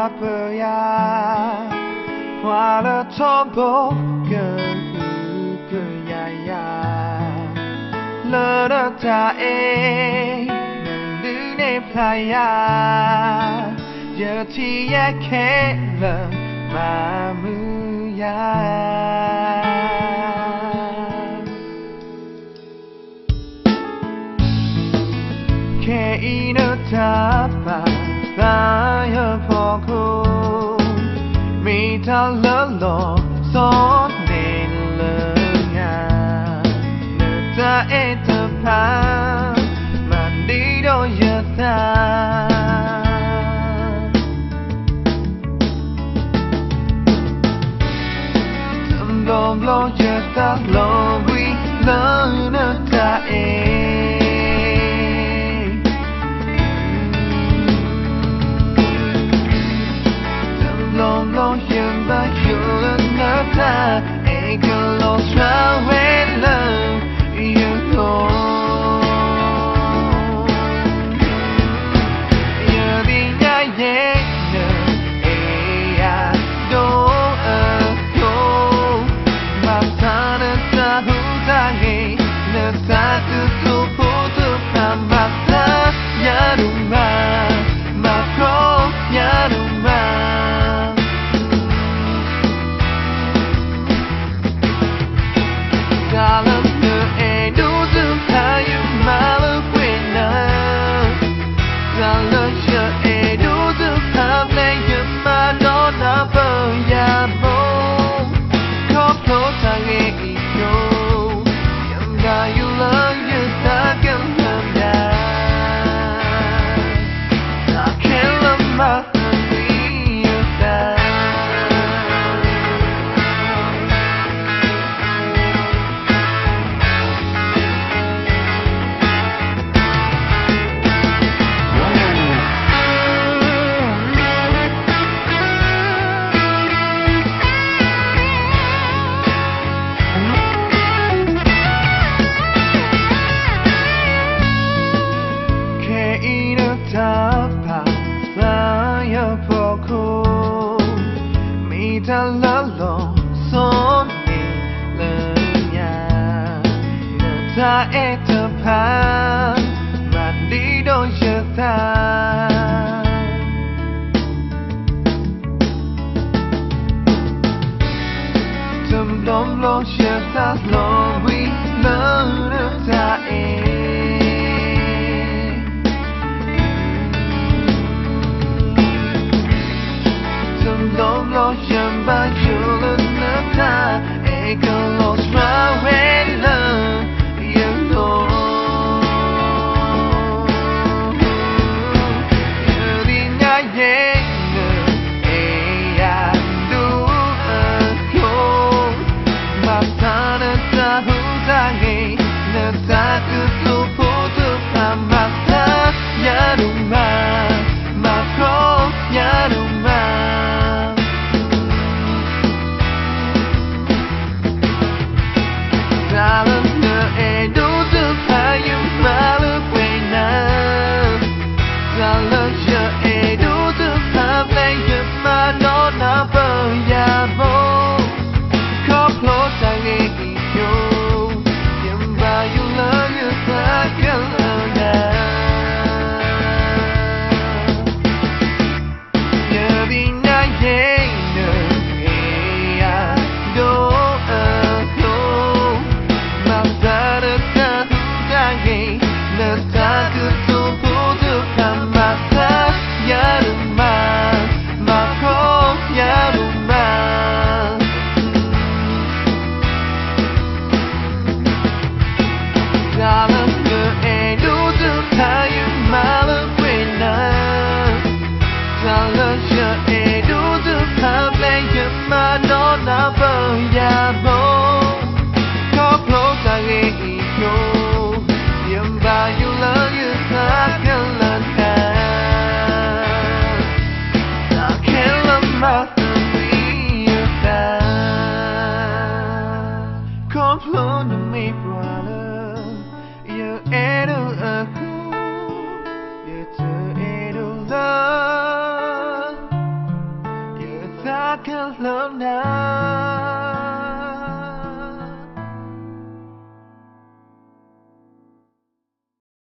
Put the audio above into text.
那不呀，花了冲破个个呀呀，了了他哎，能绿那playa呀，有天也开了马木呀。Kay no tapa tayo poko mi ta lolo so nilanya na ta etapa mandido yata Lom lo yata lo we lo na ta Long yun ba yun na ta e ka lo tra we love you know you be ya ye no e ya do go ma ta na ta hu ta ge na ta tu tu pu tu pa ma ta ya ru ma ma pro ya ru ma Dalam keedudu kayu malu kwena Dalam keedudu hamle yemano na bayamo Koplo tangi iyo Yamda yulang yutakan hamda Takin lemah Tapa saya poko mita lalo soni lenya nata etapa mandido yata Tumlom lo yata lo we lo nata Long lo yun ba yun na ta e ka lo tra we love you know You di na ye no e ya do go ma ta na ta hu ta ge na ta ku tu pu tu pa ma ta ya ru ma ma pro ya ru ma Dalam keedudu kayu malu kwena Dalam keedudu hamle yemano na bayamo Koplo tangi iyo Yamba yulang yutakan lana Yabi na ye no e ya do Nataku tu putu kamata yaruma mako yaruma Dalam keedudu kayu malu kwena Dalam keedudu hamle yemano na bayamo Koplo tangi iyo Yamba yulang yutakan lana Takin lemah terbiasa Koplo numi puala Ya edu aku Ya tu edu lah からな